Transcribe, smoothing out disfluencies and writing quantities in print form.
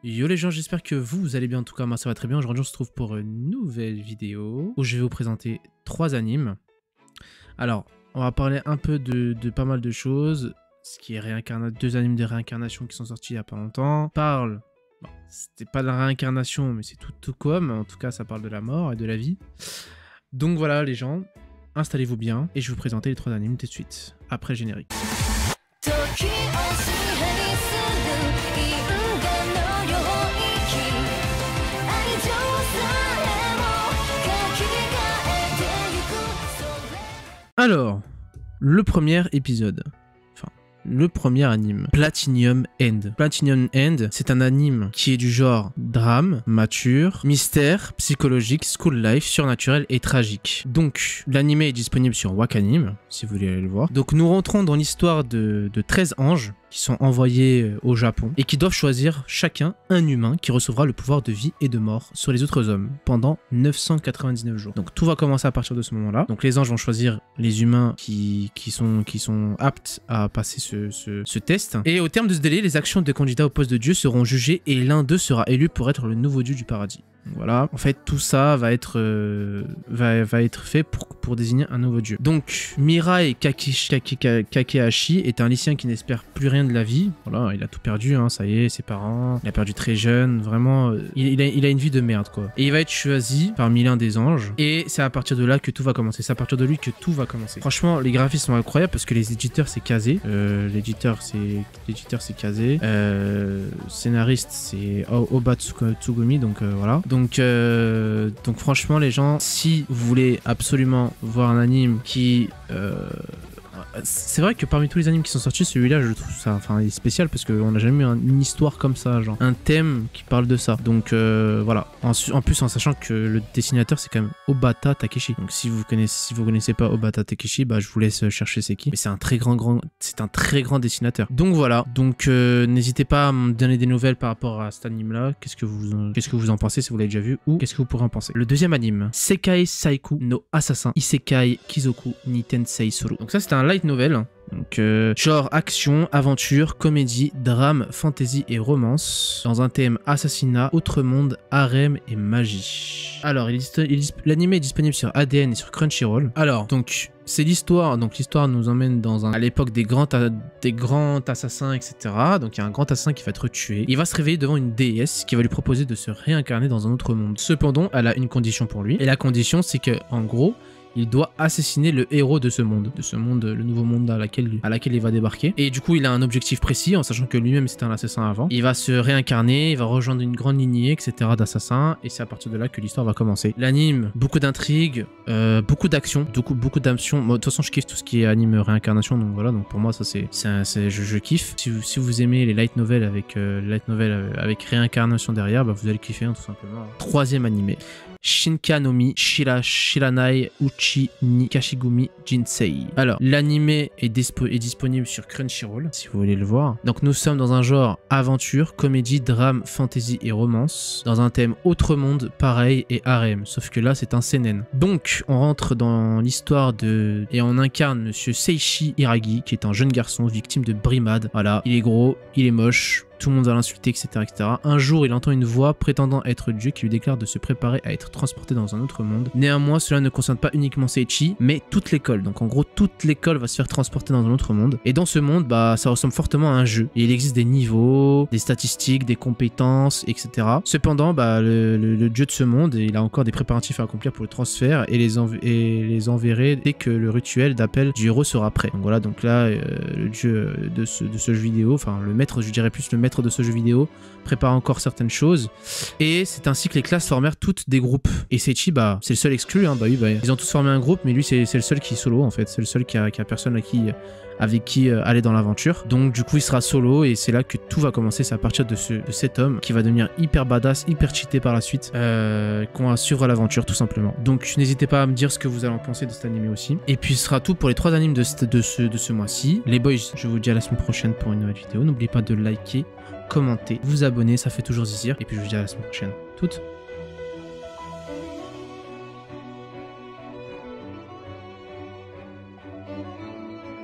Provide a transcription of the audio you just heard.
Yo les gens, j'espère que vous allez bien, en tout cas moi ça va très bien. Aujourd'hui on se trouve pour une nouvelle vidéo où je vais vous présenter 3 animes. Alors, on va parler un peu de pas mal de choses, ce qui est deux animes de réincarnation qui sont sortis il y a pas longtemps. Parle, bon, c'était pas de la réincarnation mais c'est tout comme, en tout cas ça parle de la mort et de la vie. Donc voilà les gens, installez-vous bien et je vais vous présenter les 3 animes tout de suite, après le générique. Alors, le premier épisode, le premier anime, Platinum End. Platinum End, c'est un anime qui est du genre drame, mature, mystère, psychologique, school life, surnaturel et tragique. Donc, l'anime est disponible sur Wakanim, si vous voulez aller le voir. Donc, nous rentrons dans l'histoire de 13 anges qui sont envoyés au Japon et qui doivent choisir chacun un humain qui recevra le pouvoir de vie et de mort sur les autres hommes pendant 999 jours. Donc tout va commencer à partir de ce moment-là. Donc les anges vont choisir les humains qui sont aptes à passer ce test. Et au terme de ce délai, les actions des candidats au poste de dieu seront jugées et l'un d'eux sera élu pour être le nouveau dieu du paradis. Donc voilà, en fait tout ça va être fait pour désigner un nouveau dieu. Donc Mirai Kakehashi est un lycéen qui n'espère plus rien de la vie. Voilà, il a tout perdu, hein, ça y est, ses parents, il a perdu très jeune, vraiment, il a une vie de merde quoi. Et il va être choisi parmi l'un des anges et c'est à partir de là que tout va commencer, c'est à partir de lui que tout va commencer. Franchement, les graphismes sont incroyables parce que les éditeurs c'est casé, l'éditeur c'est casé, scénariste c'est Oba Tsugumi, donc voilà. Donc franchement les gens, si vous voulez absolument voir un anime qui... c'est vrai que parmi tous les animes qui sont sortis, celui-là je trouve ça, enfin il est spécial parce qu'on n'a jamais eu une histoire comme ça, genre un thème qui parle de ça. Donc voilà, en plus en sachant que le dessinateur c'est quand même Obata Takeshi. Donc si vous connaissez pas Obata Takeshi, bah je vous laisse chercher c'est qui. Mais c'est un très grand dessinateur. Donc voilà, donc n'hésitez pas à me donner des nouvelles par rapport à cet anime là. Qu'est-ce que vous en pensez si vous l'avez déjà vu ou qu'est-ce que vous pourrez en penser. Le deuxième anime, Sekai Saiku no Assassin Isekai Kizoku ni Tensei Suru. Donc ça c'est un light novel. Donc genre action, aventure, comédie, drame, fantasy et romance dans un thème assassinat, autre monde, harem et magie. Alors l'anime est disponible sur ADN et sur Crunchyroll. Alors donc c'est l'histoire, donc l'histoire nous emmène à l'époque des grands assassins, etc. Donc il y a un grand assassin qui va être tué. Il va se réveiller devant une déesse qui va lui proposer de se réincarner dans un autre monde. Cependant, elle a une condition pour lui. Et la condition, c'est que en gros, il doit assassiner le héros de ce monde, le nouveau monde à laquelle il va débarquer. Et du coup, il a un objectif précis, en sachant que lui-même c'était un assassin avant. Il va se réincarner, il va rejoindre une grande lignée, etc. d'assassins, et c'est à partir de là que l'histoire va commencer. L'anime, beaucoup d'intrigues, beaucoup d'action, beaucoup d'actions. Moi, de toute façon, je kiffe tout ce qui est anime réincarnation, donc voilà. Donc pour moi, ça je kiffe. Si vous aimez les light novels avec réincarnation derrière, bah, vous allez kiffer hein, tout simplement. Troisième animé. Shinkanomi Shiranai Uchi ni Kashigumi Jinsei. Alors, l'anime est disponible sur Crunchyroll, si vous voulez le voir. Donc, nous sommes dans un genre aventure, comédie, drame, fantasy et romance, dans un thème autre monde, pareil, et harem. Sauf que là, c'est un seinen. Donc, on rentre dans l'histoire et on incarne Monsieur Seishi Hiragi, qui est un jeune garçon victime de brimade. Voilà, il est gros, il est moche, tout le monde va l'insulter, etc., etc. Un jour, il entend une voix prétendant être Dieu qui lui déclare de se préparer à être transporté dans un autre monde. Néanmoins, cela ne concerne pas uniquement Seichi, mais toute l'école. Donc en gros, toute l'école va se faire transporter dans un autre monde. Et dans ce monde, bah, ça ressemble fortement à un jeu. Et il existe des niveaux, des statistiques, des compétences, etc. Cependant, bah, le dieu de ce monde, il a encore des préparatifs à accomplir pour le transfert et les enverrer dès que le rituel d'appel du héros sera prêt. Donc voilà, donc là, le dieu de ce jeu vidéo, enfin le maître, je dirais plus le maître de ce jeu vidéo prépare encore certaines choses et c'est ainsi que les classes formèrent toutes des groupes et Seichi bah c'est le seul exclu hein, bah oui bah, ils ont tous formé un groupe mais lui c'est le seul qui est solo en fait, c'est le seul qui a personne avec qui aller dans l'aventure, donc du coup il sera solo et c'est là que tout va commencer. C'est à partir de cet homme qui va devenir hyper badass, hyper cheaté par la suite, qu'on va suivre l'aventure tout simplement. Donc n'hésitez pas à me dire ce que vous allez en penser de cet animé aussi. Et puis ce sera tout pour les 3 animes de ce mois-ci. Les boys, je vous dis à la semaine prochaine pour une nouvelle vidéo. N'oubliez pas de liker, commenter, vous abonner, ça fait toujours zizir. Et puis je vous dis à la semaine prochaine. Toutes.